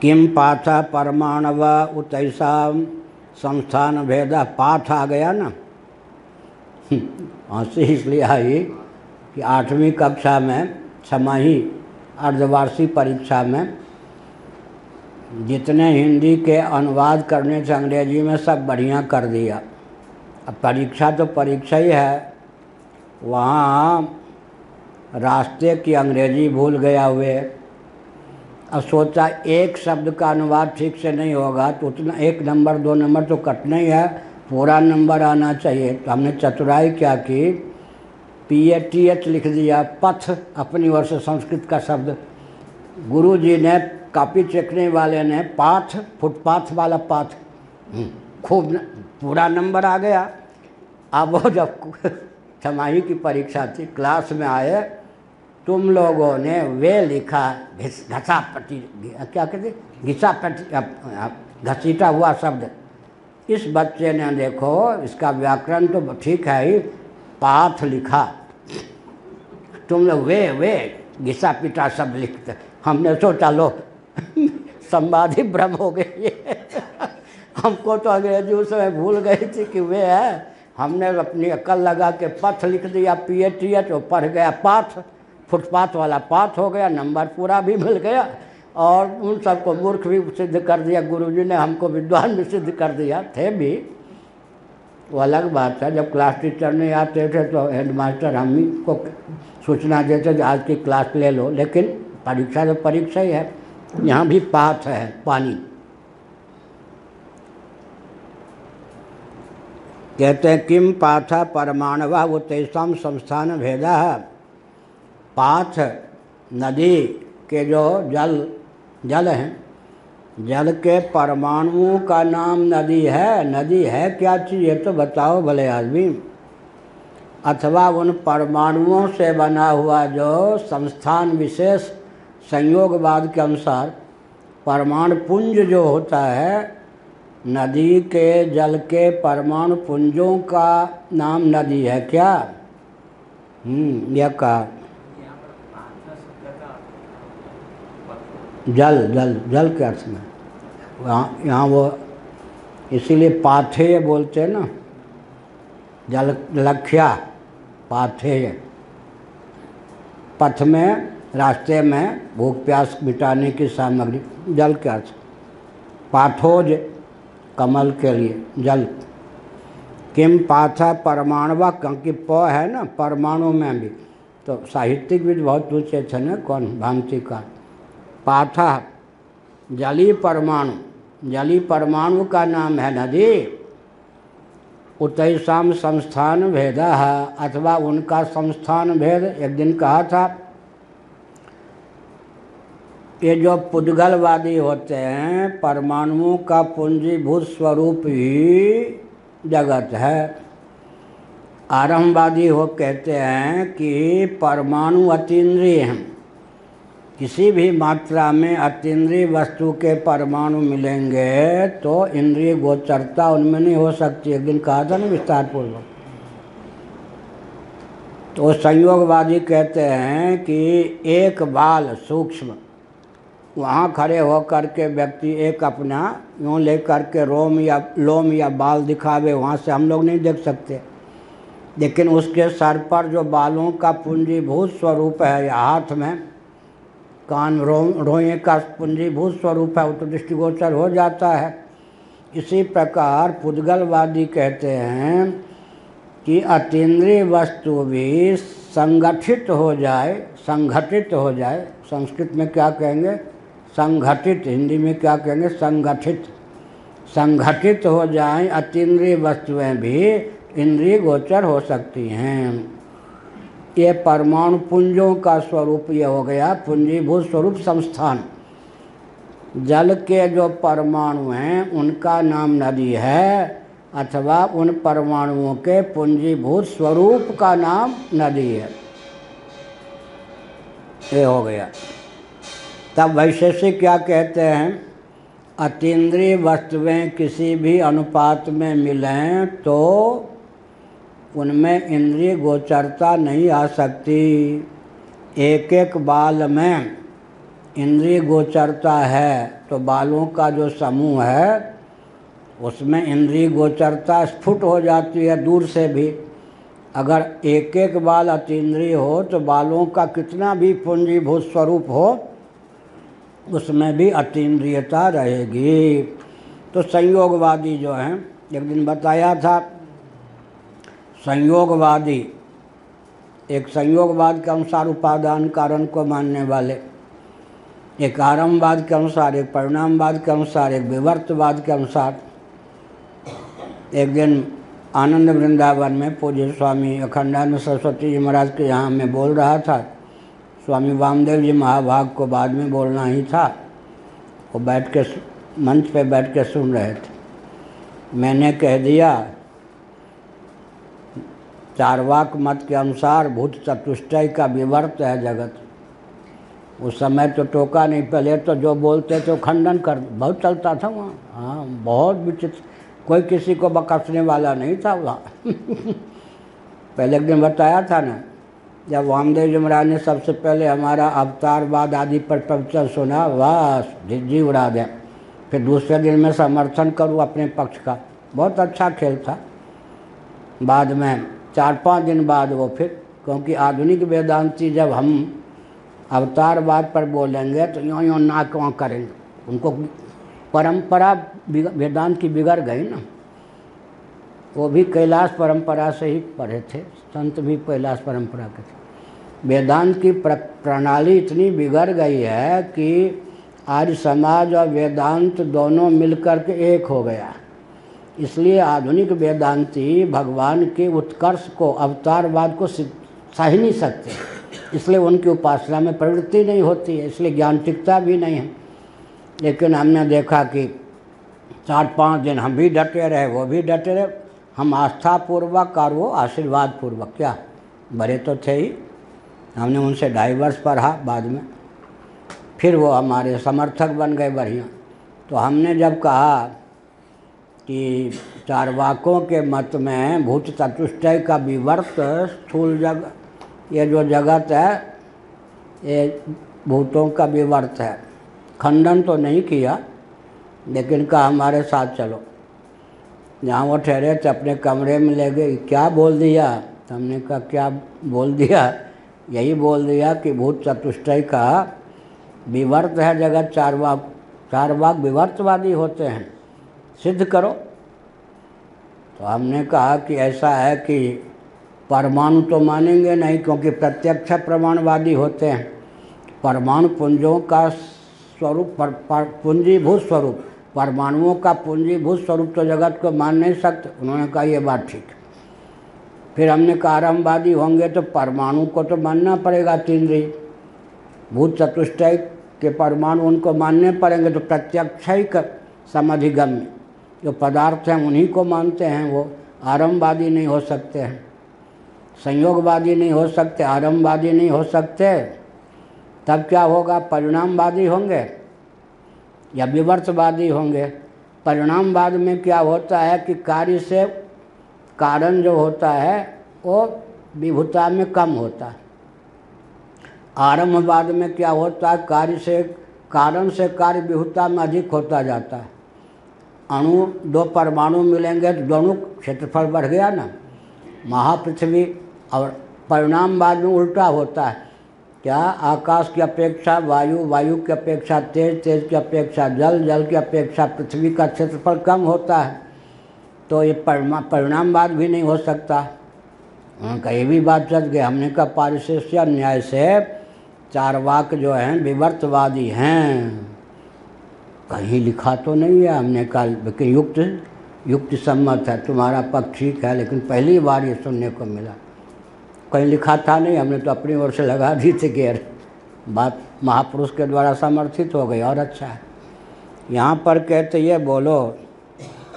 किम पाथ परमाणव उतैसा संस्थान भेद। पाथ आ गया ना, हंसी इसलिए आई कि 8वीं कक्षा में छमाही अर्धवार्षिक परीक्षा में जितने हिंदी के अनुवाद करने थे अंग्रेजी में सब बढ़िया कर दिया। अब परीक्षा तो परीक्षा ही है, वहाँ रास्ते की अंग्रेजी भूल गया हुए। अब सोचा एक शब्द का अनुवाद ठीक से नहीं होगा तो उतना 1 नंबर 2 नंबर तो कटना ही है, पूरा नंबर आना चाहिए। तो हमने चतुराई क्या की, PATH लिख दिया, पथ अपनी ओर से संस्कृत का शब्द। गुरुजी ने कॉपी चेकने वाले ने पाथ, फुटपाथ वाला पाथ, खूब पूरा नंबर आ गया। अब वो जब छमाही की परीक्षा थी, क्लास में आए, तुम लोगों ने वे लिखा घसापटी, क्या कहते, घिसापटी, घसीटा हुआ शब्द। इस बच्चे ने देखो इसका व्याकरण तो ठीक है ही, पाथ लिखा, तुम लोग वे घिसा पिटा शब्द लिखते। हमने सोचा लो संवादी भ्रम हो गई हमको तो अंग्रेजी उस समय भूल गई थी कि वे है। हमने अपनी अकल लगा के पथ लिख दिया, PATH, तो पढ़ गया पाथ, फुटपाथ वाला पाथ हो गया, नंबर पूरा भी मिल गया और उन सबको मूर्ख भी सिद्ध कर दिया। गुरुजी ने हमको विद्वान भी सिद्ध कर दिया। थे भी वो अलग बात है, जब क्लास टीचर नहीं आते थे तो हेडमास्टर हम ही को सूचना देते थे आज की क्लास ले लो, लेकिन परीक्षा तो परीक्षा ही है। यहाँ भी पाथ है, पानी। कहते हैं किम पाथ परमाणवा वो तेषाम संस्थान भेदा। पाथ नदी के जो जल हैं, जल के परमाणुओं का नाम नदी है। नदी है क्या चीज़ ये तो बताओ भले आदमी। अथवा उन परमाणुओं से बना हुआ जो संस्थान विशेष संयोगवाद के अनुसार परमाणु पुंज जो होता है, नदी के जल के परमाणु पुंजों का नाम नदी है क्या? यह कहा जल के अर्थ में यहाँ वो इसीलिए पाथेय बोलते हैं ना, जल लख्या पाथेय। पथ में, रास्ते में भूख प्यास मिटाने की सामग्री, जल के अर्थ। पाथोज कमल के लिए जल। किम पाथा परमाणुवा, क्योंकि प है ना परमाणु में भी, तो साहित्यिक भी बहुत पूछे थे ना, कौन भांति का। पाथा जली परमाणु, जली परमाणु का नाम है नदी। उतैसाम संस्थान भेदा है, अथवा उनका संस्थान भेद। एक दिन कहा था ये जो पुद्गलवादी होते हैं, परमाणुओं का पूंजीभूत स्वरूप ही जगत है। आरंभवादी हो कहते हैं कि परमाणु अतीन्द्रिय हैं, किसी भी मात्रा में अतीन्द्रिय वस्तु के परमाणु मिलेंगे तो इंद्रिय गोचरता उनमें नहीं हो सकती। एक दिन कहा था ना विस्तार पूर्वक। तो संयोगवादी कहते हैं कि एक बाल सूक्ष्म, वहाँ खड़े होकर के व्यक्ति एक अपना यूँ लेकर के लोम या बाल दिखावे, वहाँ से हम लोग नहीं देख सकते, लेकिन उसके सर पर जो बालों का पूंजीभूत स्वरूप है, या हाथ में कान रोए का पूंजीभूत स्वरूप है, वो तो दृष्टिगोचर हो जाता है। इसी प्रकार पुद्गलवादी कहते हैं कि अतीन्द्रिय वस्तु भी संगठित हो जाए, संघटित हो जाए। संस्कृत में क्या कहेंगे? संघटित। हिंदी में क्या कहेंगे? संगठित। संघटित हो जाएं अतीन्द्रिय वस्तुएं भी इंद्रिय गोचर हो सकती हैं। ये परमाणु पुंजों का स्वरूप ये हो गया, पूंजीभूत स्वरूप संस्थान। जल के जो परमाणु हैं उनका नाम नदी है, अथवा उन परमाणुओं के पूंजीभूत स्वरूप का नाम नदी है। ये हो गया। तब वैशेषिक क्या कहते हैं? अतीन्द्रिय वस्तुएं किसी भी अनुपात में मिलें तो उनमें इंद्रिय गोचरता नहीं आ सकती। एक एक बाल में इंद्रिय गोचरता है तो बालों का जो समूह है उसमें इंद्रिय गोचरता स्फुट हो जाती है दूर से भी। अगर एक एक बाल अतीन्द्रिय हो तो बालों का कितना भी पुंजीभूत स्वरूप हो उसमें भी अतीन्द्रियता रहेगी। तो संयोगवादी जो हैं, एक दिन बताया था, संयोगवादी एक संयोगवाद के अनुसार उपादान कारण को मानने वाले, एक आरंभवाद के अनुसार, एक परिणामवाद के अनुसार, एक विवर्तवाद के अनुसार। एक दिन आनंद वृंदावन में पूज्य स्वामी अखंडानंद सरस्वती जी महाराज के यहाँ मैं बोल रहा था। स्वामी वामदेव जी महाभाग को बाद में बोलना ही था, वो बैठ के मंच पे बैठ के सुन रहे थे। मैंने कह दिया चारवाक मत के अनुसार भूत चतुष्टय का विवर्त है जगत। उस समय तो टोका नहीं, पहले तो जो बोलते थे खंडन कर, बहुत चलता था वहाँ। हाँ, बहुत विचित्र, कोई किसी को बकसने वाला नहीं था वहाँ। पहले एक दिन बताया था ना, जब वामदेव जी महाराज ने सबसे पहले हमारा अवतारवाद आदि पर प्रवचन सुना, बस ढिज्जी उड़ा दिया। फिर दूसरे दिन मैं समर्थन करूँ अपने पक्ष का, बहुत अच्छा खेल था। बाद में 4-5 दिन बाद वो फिर, क्योंकि आधुनिक वेदांती जब हम अवतारवाद पर बोलेंगे तो यूँ यूँ नाक वाँ करेंगे, उनको परंपरा वेदांत की बिगड़ गई ना। वो भी कैलाश परंपरा से ही पढ़े थे, संत भी कैलाश परंपरा के थे। वेदांत की प्रणाली इतनी बिगड़ गई है कि आर्य समाज और वेदांत दोनों मिलकर के एक हो गया। इसलिए आधुनिक वेदांती भगवान के उत्कर्ष को, अवतारवाद को सह नहीं सकते, इसलिए उनकी उपासना में प्रवृत्ति नहीं होती है, इसलिए ज्ञान टिकता भी नहीं है। लेकिन हमने देखा कि 4-5 दिन हम भी डटे रहे, वो भी डटे रहे, हम आस्थापूर्वक और वो आशीर्वाद पूर्वक, क्या बड़े तो थे ही, हमने उनसे डाइवर्स पढ़ा बाद में, फिर वो हमारे समर्थक बन गए बढ़िया। तो हमने जब कहा कि चारवाकों के मत में भूत चतुष्टय का विवर्त स्थूल जगत, ये जो जगत है ये भूतों का विवर्त है, खंडन तो नहीं किया लेकिन कहा हमारे साथ चलो। जहाँ वो ठहरे थे अपने कमरे में ले गए, क्या बोल दिया? तो हमने कहा क्या बोल दिया? यही बोल दिया कि भूत चतुष्टय का विवर्त है जगत, चारवाक विवर्तवादी होते हैं, सिद्ध करो। तो हमने कहा कि ऐसा है कि परमाणु तो मानेंगे नहीं क्योंकि प्रत्यक्ष प्रमाणवादी होते हैं। परमाणु पुंजों का स्वरूप, पूंजीभूत स्वरूप, परमाणुओं का पूंजीभूत स्वरूप तो जगत को मान नहीं सकते। उन्होंने कहा ये बात ठीक है। फिर हमने कहा आरंभवादी होंगे तो परमाणु को तो मानना पड़ेगा, तीन्द्रिय भूत चतुष्टय के परमाणु उनको मानने पड़ेंगे, तो प्रत्यक्षैक समधिगम्य जो पदार्थ हैं उन्हीं को मानते हैं। वो आरंभवादी नहीं हो सकते हैं, संयोगवादी नहीं हो सकते, आरंभवादी नहीं हो सकते। तब क्या होगा? परिणामवादी होंगे या विवर्तवादी होंगे। परिणामवाद में क्या होता है कि कार्य से कारण जो होता है वो विभुता में कम होता है। आरंभवाद में क्या होता है? कारण से कार्य विभुता में अधिक होता जाता है। अणु, 2 परमाणु मिलेंगे तो दोनों क्षेत्रफल बढ़ गया ना, महापृथ्वी। और परिणामवाद में उल्टा होता है, क्या? आकाश की अपेक्षा वायु, वायु की अपेक्षा तेज, तेज की अपेक्षा जल, जल की अपेक्षा पृथ्वी का क्षेत्रफल कम होता है। तो ये परिणामवाद भी नहीं हो सकता। उनका ये भी बात चल गई। हमने कहा पारिशेष्य न्याय से चारवाक जो हैं विवर्तवादी हैं, कहीं लिखा तो नहीं है। हमने कहा कि युक्ति सम्मत है, तुम्हारा पक्ष ठीक है, लेकिन पहली बार ये सुनने को मिला। कहीं लिखा था नहीं, हमने तो अपनी ओर से लगा दी थी कि बात महापुरुष के द्वारा समर्थित हो गई, और अच्छा है। यहाँ पर कहते ये बोलो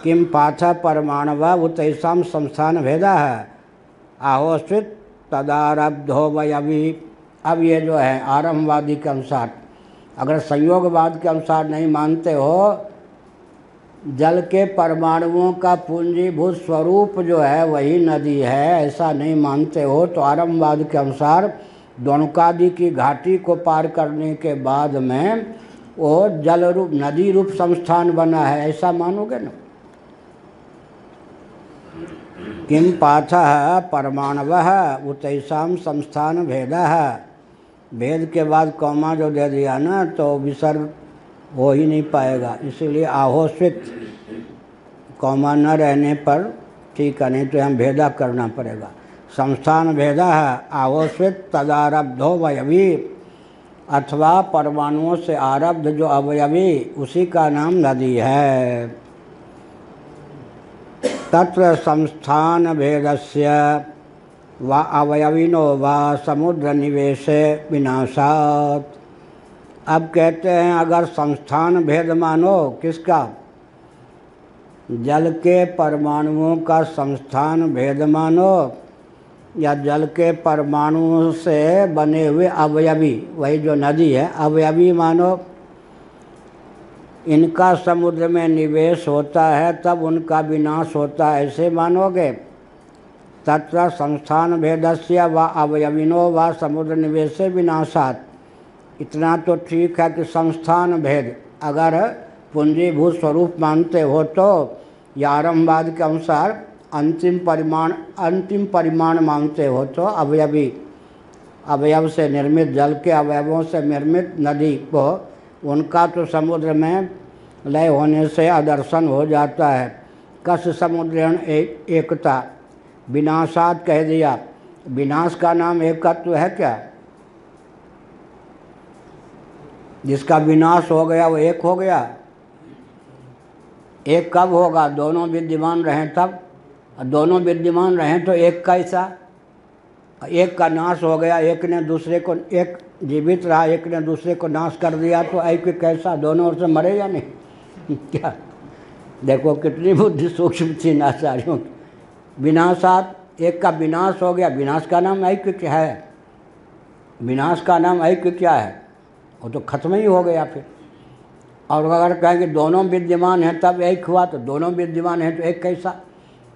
किम पाथ परमाणवा उतैसाम संस्थान भेदा है आहोस्वित तदारब्धो वयवी। अब ये जो है आरंभवादी के अनुसार, अगर संयोगवाद के अनुसार नहीं मानते हो जल के परमाणुओं का पूंजीभूत स्वरूप जो है वही नदी है, ऐसा नहीं मानते हो तो आरंभवाद के अनुसार द्रोणुकादि की घाटी को पार करने के बाद में वो जल रूप नदी रूप संस्थान बना है, ऐसा मानोगे ना। किम पाथः परमाणवः उतैषां संस्थान भेदः, भेद के बाद कौमा जो दे दिया ना तो विसर्ग हो ही नहीं पाएगा, इसीलिए आहोस्वित कौमा न रहने पर ठीक है, नहीं तो हम भेदा करना पड़ेगा। संस्थान भेदा है आहोस्वित तदारब्धो वयवी, अथवा परमाणुओं से आरब्ध जो अवयवी उसी का नाम नदी है। तत्र संस्थान भेदस्य वा अवयविनो वा समुद्र निवेशे विनाशात्। अब कहते हैं अगर संस्थान भेद मानो किसका, जल के परमाणुओं का संस्थान भेद मानो या जल के परमाणुओं से बने हुए अवयवी, वही जो नदी है अवयवी मानो, इनका समुद्र में निवेश होता है तब उनका विनाश होता है, ऐसे मानोगे। तत्र संस्थान भेदस्य व अवयविनो व समुद्र निवेश से विनाशात्। इतना तो ठीक है कि संस्थान भेद अगर पूंजीभूत स्वरूप मानते हो तो या आरंभवाद के अनुसार अंतिम परिमाण मानते हो तो अवयवी, अवयव से निर्मित जल के अवयवों से निर्मित नदी को उनका तो समुद्र में लय होने से अदर्शन हो जाता है। कस समुद्रण एकता, विनाशात कह दिया, विनाश का नाम एकत्व है क्या? जिसका विनाश हो गया वो एक हो गया। एक कब होगा? दोनों विद्यमान रहें तब, दोनों विद्यमान रहें तो एक कैसा? एक का नाश हो गया, एक ने दूसरे को, एक जीवित रहा एक ने दूसरे को नाश कर दिया तो एक कैसा? दोनों ओर से मरे या नहीं? क्या देखो कितनी बुद्धि सूक्ष्म थी आचार्यों की। विनाशात, एक का विनाश हो गया, विनाश का नाम ऐक्य क्या है? विनाश का नाम ऐक्य क्या है? वो तो खत्म ही हो गया फिर। और अगर कहेंगे दोनों विद्यमान हैं तब एक हुआ तो दोनों विद्यमान हैं तो एक कैसा?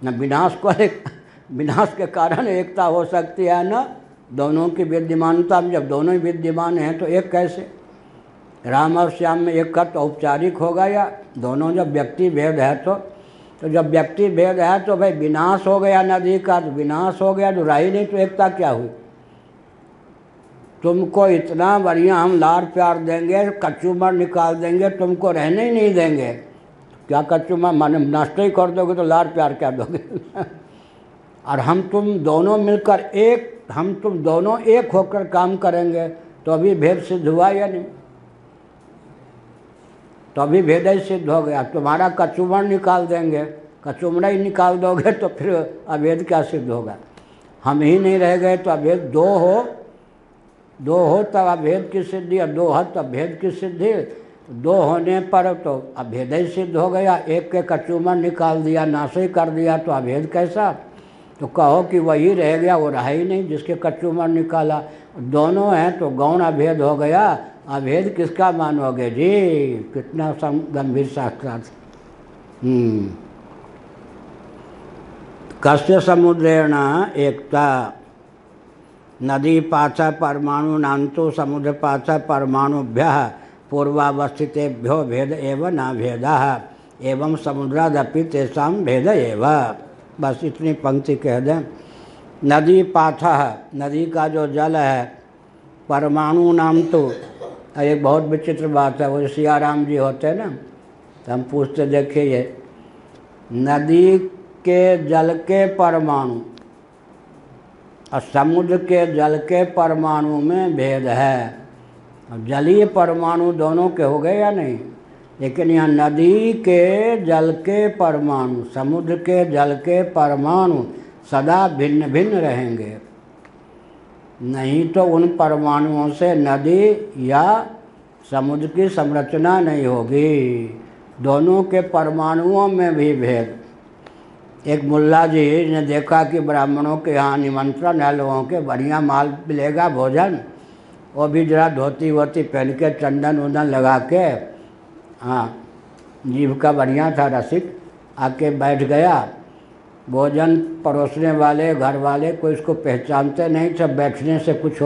न विनाश को एक, विनाश के कारण एकता हो सकती है न दोनों की विद्यमानता में। जब दोनों ही विद्यमान हैं तो एक कैसे? राम और श्याम में एक का तो औपचारिक होगा या दोनों जब व्यक्ति भेद है तो जब व्यक्ति भेद है तो भाई विनाश हो गया नदी का, तो विनाश हो गया तो रही नहीं तो एकता क्या हुई? तुमको इतना बढ़िया हम लाड़ प्यार देंगे, कचूमर निकाल देंगे, तुमको रहने ही नहीं देंगे। क्या कचूमर माने नष्ट ही कर दोगे तो लाड़ प्यार क्या दोगे? और हम तुम दोनों मिलकर एक, हम तुम दोनों एक होकर काम करेंगे तो अभी भेद सिद्ध हुआ या नहीं? तो अभी भेद ही सिद्ध हो गया। तुम्हारा कचूमर निकाल देंगे, कचूमरा ही निकाल दोगे तो फिर अभेद क्या सिद्ध होगा? हम ही नहीं रह गए तो अभेद दो हो तब अभेद की सिद्धि, और दो हो तब भेद की सिद्धि। दो होने पर तो अभेद ही सिद्ध हो गया। एक के कचूमर निकाल दिया, नाश ही कर दिया तो अभेद कैसा? तो कहो कि वही रह गया, वो रहा ही नहीं जिसके कचूमर निकाला। दोनों हैं तो गौण अभेद हो गया। अभेद किसका मानोगे जी? कितना गंभीर शास्त्रार्थ। कस्य समुद्रेण एकता, नदी पाच परमाणु नान्तो समुद्र पाच परमाणुभ्यः पूर्वावस्थितेभ्यो भेद एव न भेदः एवं समुद्रादपि तेषां भेद एव। बस इतनी पंक्ति कह दें। नदी पाथः, नदी का जो जल है, परमाणु नाम तो एक बहुत विचित्र बात है। वो सियाराम जी होते हैं ना, तो हम पूछते देखिए ये नदी के जल के परमाणु और समुद्र के जल के परमाणु में भेद है। अब जलीय परमाणु दोनों के हो गए या नहीं? लेकिन यहाँ नदी के जल के परमाणु, समुद्र के जल के परमाणु सदा भिन्न भिन्न रहेंगे। नहीं तो उन परमाणुओं से नदी या समुद्र की संरचना नहीं होगी। दोनों के परमाणुओं में भी भेद। एक मुल्ला जी ने देखा कि ब्राह्मणों के यहाँ निमंत्रण है, लोगों के बढ़िया माल मिलेगा भोजन, वो भी जरा धोती वोती पहन के चंदन वंदन लगा के, हाँ जीव का बढ़िया था रसिक, आके बैठ गया। भोजन परोसने वाले घर वाले कोई इसको पहचानते नहीं थे, बैठने से कुछ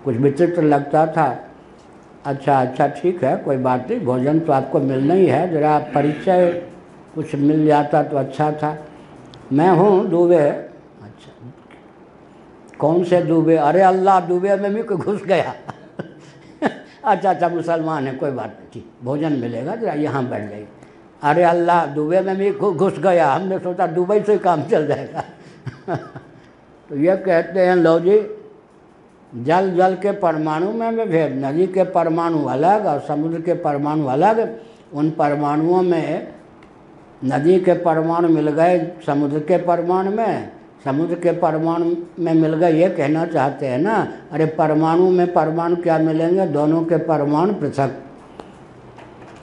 विचित्र लगता था। अच्छा अच्छा ठीक है, कोई बात नहीं, भोजन तो आपको मिलना ही है, ज़रा परिचय कुछ मिल जाता तो अच्छा था। मैं हूँ दुबे। अच्छा, कौन से दुबे? अरे अल्लाह, दुबे में भी कोई घुस गया। अच्छा अच्छा, मुसलमान है, कोई बात नहीं, ठीक, भोजन मिलेगा, जरा यहाँ बैठ जाइए। अरे अल्लाह, दुबई में भी घुस गया, हमने सोचा दुबई से काम चल जाएगा। तो ये कहते हैं, लो जी, जल जल के परमाणु में भेद, नदी के परमाणु अलग और समुद्र के परमाणु अलग। उन परमाणुओं में नदी के परमाणु मिल गए समुद्र के परमाणु में, समुद्र के परमाणु में मिल गए, ये कहना चाहते हैं ना। अरे परमाणु में परमाणु क्या मिलेंगे, दोनों के परमाणु पृथक।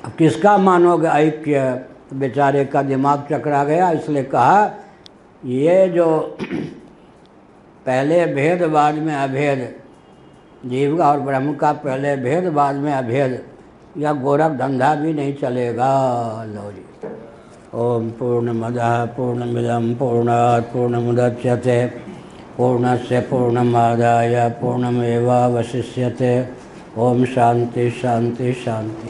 अब किसका मानोगे ऐक्य? बेचारे का दिमाग चकरा गया, इसलिए कहा ये जो पहले भेद बाद में अभेद, जीव और ब्रह्म का पहले भेद बाद में अभेद, या गोरख धंधा भी नहीं चलेगा। लो जी, ओम पूर्णमदः पूर्णमिदं पूर्णात् पूर्णमुदच्यते पूर्णस्य पूर्णमादाय पूर्णमेवावशिष्यते। ओम शांति शांति शांति।